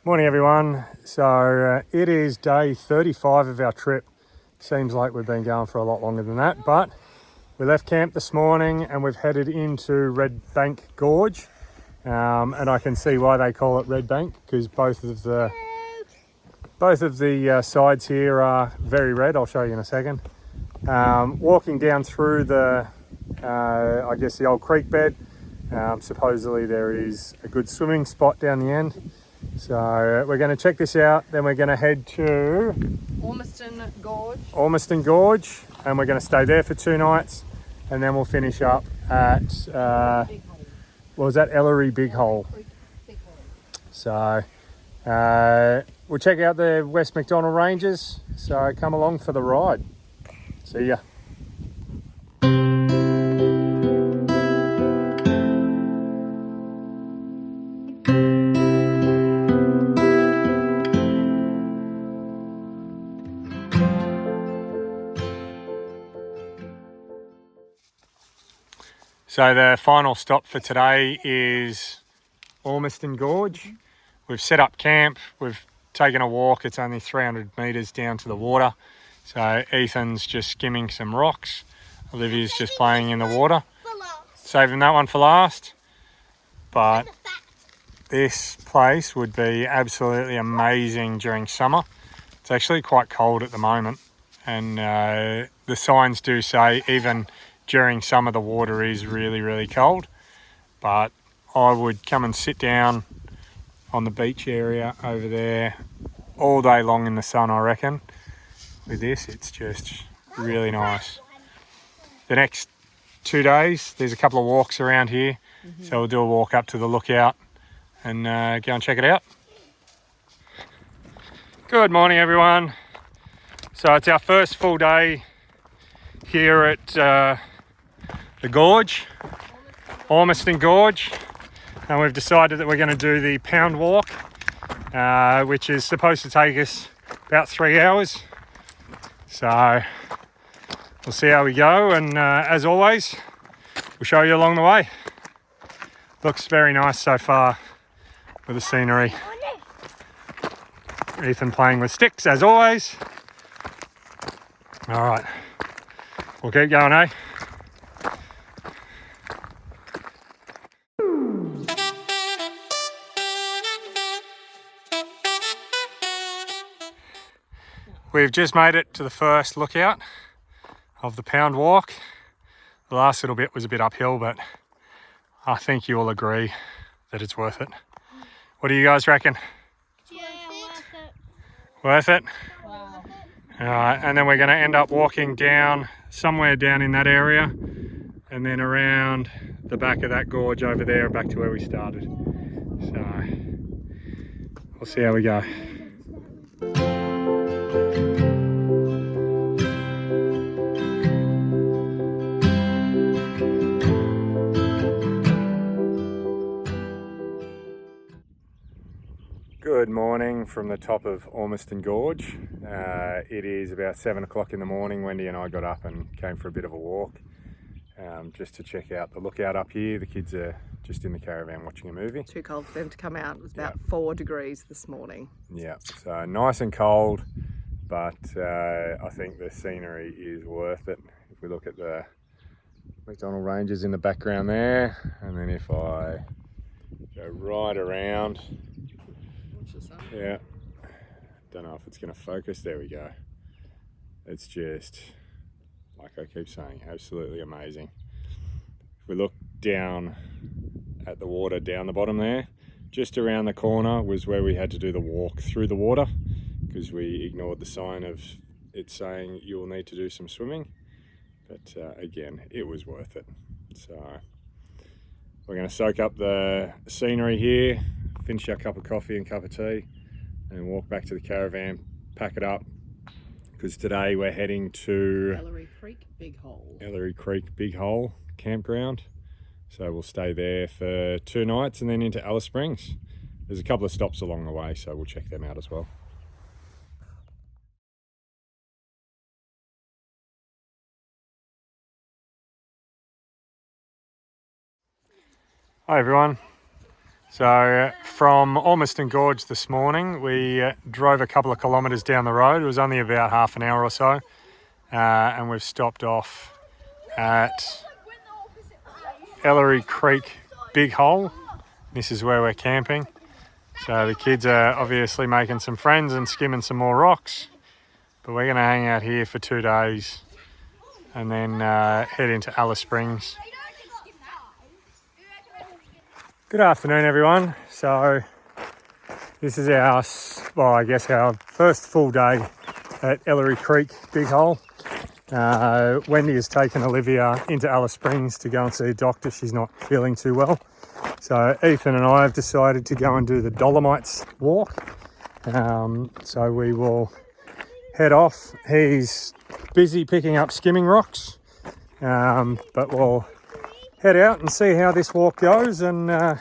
Morning everyone. So it is day 35 of our trip. Seems like we've been going for a lot longer than that, but we left camp this morning and we've headed into Red Bank Gorge. And I can see why they call it Red Bank, because both of the sides here are very red. I'll show you in a second. Walking down through the old creek bed. Supposedly there is a good swimming spot down the end. So we're going to check this out, then we're going to head to Ormiston Gorge, and we're going to stay there for 2 nights, and then we'll finish up at Ellery Big Hole. So we'll check out the West MacDonnell Ranges, so come along for the ride. See ya. So the final stop for today is Ormiston Gorge. We've set up camp, we've taken a walk. It's only 300 metres down to the water. So Ethan's just skimming some rocks. Olivia's just playing in the water. Saving that one for last. But this place would be absolutely amazing during summer. It's actually quite cold at the moment. And the signs do say even during summer the water is really, really cold. But I would come and sit down on the beach area over there all day long in the sun, I reckon. With this, it's just really nice. The next 2 days, there's a couple of walks around here. So we'll do a walk up to the lookout and go and check it out. Good morning, everyone. So it's our first full day here at the gorge, Ormiston Gorge, and we've decided that we're going to do the pound walk, which is supposed to take us about 3 hours. So we'll see how we go, and as always, we'll show you along the way. Looks very nice so far with the scenery. Ethan playing with sticks as always. All right, we'll keep going, eh? We've just made it to the first lookout of the pound walk. The last little bit was a bit uphill, but I think you'll agree that it's worth it. What do you guys reckon? Yeah, Worth it? wow. All right, and then we're going to end up walking down somewhere down in that area and then around the back of that gorge over there back to where we started. So we'll see how we go. Good morning from the top of Ormiston Gorge. It is about 7 o'clock in the morning. Wendy and I got up and came for a bit of a walk just to check out the lookout up here. The kids are just in the caravan watching a movie. Too cold for them to come out. It was about 4 degrees this morning. Yeah, so nice and cold, but I think the scenery is worth it. If we look at the MacDonnell Ranges in the background there, and then if I go right around, yeah, don't know if it's going to focus. There we go. It's just, like I keep saying, absolutely amazing. If we look down at the water down the bottom there, just around the corner was where we had to do the walk through the water because we ignored the sign of it saying you will need to do some swimming. But again, it was worth it. So we're going to soak up the scenery here, finish our cup of coffee and cup of tea, and walk back to the caravan, pack it up, because today we're heading to Ellery Creek Big Hole campground. So we'll stay there for 2 nights and then into Alice Springs. There's a couple of stops along the way, so we'll check them out as well. Hi everyone. So from Ormiston Gorge this morning, we drove a couple of kilometres down the road. It was only about half an hour or so, and we've stopped off at Ellery Creek Big Hole. This is where we're camping. So the kids are obviously making some friends and skimming some more rocks, but we're going to hang out here for 2 days and then head into Alice Springs. Good afternoon, everyone. So this is our first full day at Ellery Creek Big Hole. Wendy has taken Olivia into Alice Springs to go and see a doctor. She's not feeling too well. So Ethan and I have decided to go and do the Dolomites walk. So we will head off. He's busy picking up skimming rocks, but we'll head out and see how this walk goes, and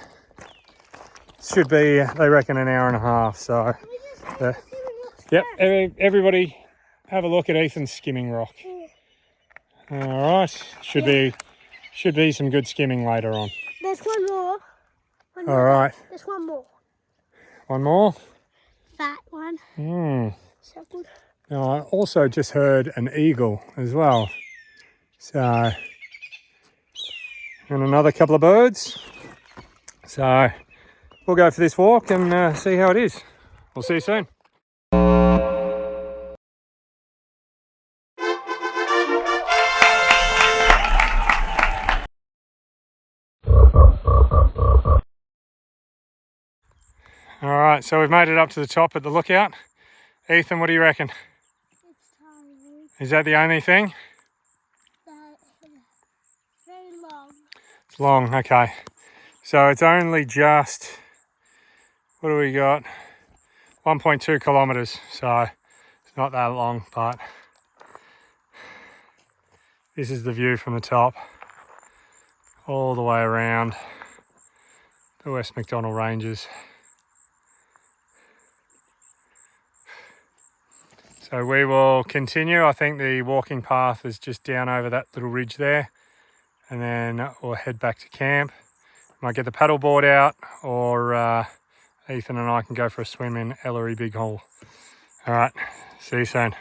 should be, they reckon, an hour and a half. So yep, everybody have a look at Ethan's skimming rock. All right, should be some good skimming later on. There's one more. All right. There's one more. One more? That one. So good. Now, I also just heard an eagle as well. So, and another couple of birds. So we'll go for this walk and see how it is. We'll see you soon. All right, so we've made it up to the top at the lookout. Ethan, what do you reckon? It's tiny. Is that the only thing? Very long. It's long, okay. So it's only just, what do we got? 1.2 kilometres, so it's not that long, but this is the view from the top, all the way around the West MacDonnell Ranges. So we will continue. I think the walking path is just down over that little ridge there, and then we'll head back to camp. Might get the paddle board out, or Ethan and I can go for a swim in Ellery Big Hole. All right, see you soon.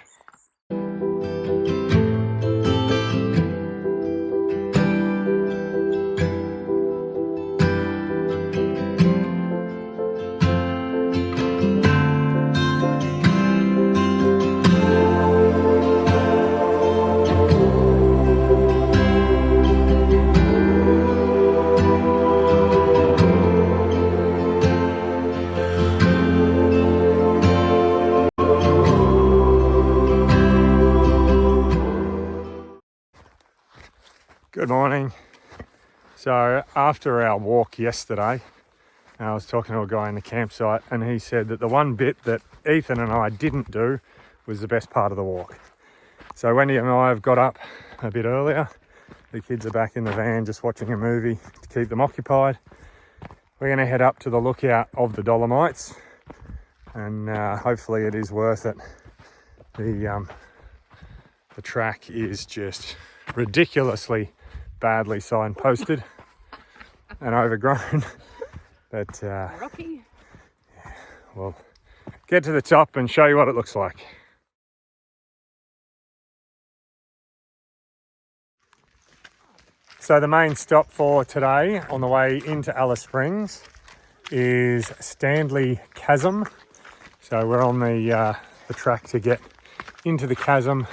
Good morning. So after our walk yesterday, I was talking to a guy in the campsite, and he said that the one bit that Ethan and I didn't do was the best part of the walk. So Wendy and I have got up a bit earlier. The kids are back in the van just watching a movie to keep them occupied. We're going to head up to the lookout of the Dolomites, and hopefully it is worth it. The track is just ridiculously badly signposted and overgrown, but Rocky. yeah, we'll get to the top and show you what it looks like. So the main stop for today on the way into Alice Springs is Stanley Chasm. So we're on the track to get into the chasm.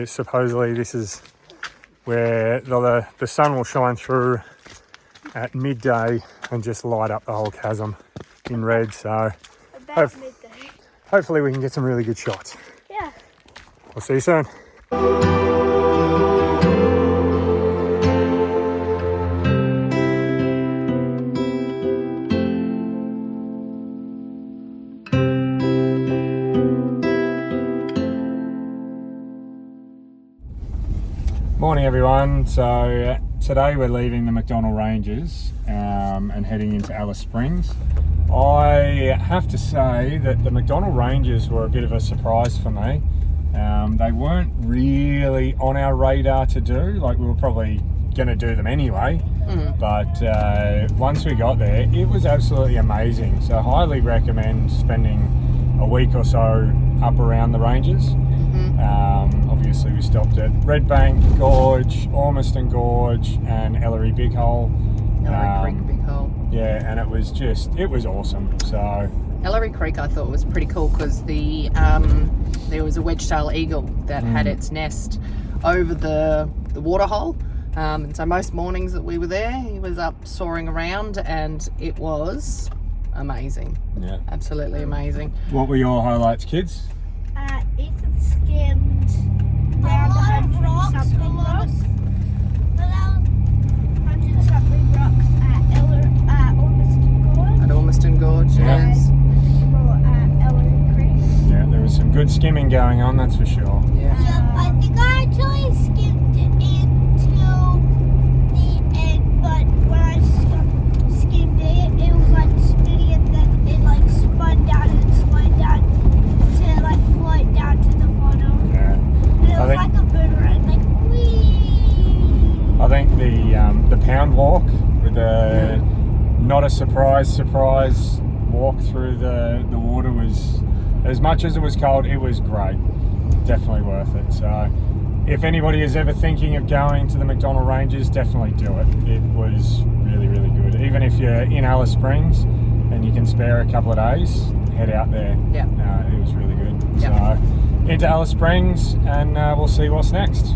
Supposedly this is where the sun will shine through at midday and just light up the whole chasm in red. So About midday. hopefully we can get some really good shots. Yeah. We'll see you soon. Morning everyone. So today we're leaving the MacDonnell Ranges and heading into Alice Springs. I have to say that the MacDonnell Ranges were a bit of a surprise for me. They weren't really on our radar to do. Like, we were probably going to do them anyway. But once we got there, it was absolutely amazing. So highly recommend spending a week or so up around the ranges. Obviously we stopped at Red Bank Gorge, Ormiston Gorge and Ellery Big Hole. Ellery Creek Big Hole. Yeah, and it was awesome. So Ellery Creek I thought was pretty cool because there was a wedge-tail eagle that had its nest over the waterhole. And so most mornings that we were there, he was up soaring around, and it was amazing. yeah. Absolutely amazing. What were your highlights, kids? Ethan skimmed round 100-something rocks. 100-something rocks at Ormiston Gorge. At Ormiston Gorge, Yeah. yes. At Ellery Creek. Yeah, there was some good skimming going on, that's for sure. Yeah. I think I actually skimmed until the end, but when I skimmed it, it was like spinning and then it like spun down and slid down to like float down to the bottom. Yeah. And it I was think- like a boomerang, like whee! I think the pound walk with the not a surprise walk through the water was, as much as it was cold, it was great. Definitely worth it. So if anybody is ever thinking of going to the MacDonnell Ranges, definitely do it. It was really, really good. Even if you're in Alice Springs and you can spare a couple of days, head out there. Yeah. It was really good. Yeah. So into Alice Springs, and we'll see what's next.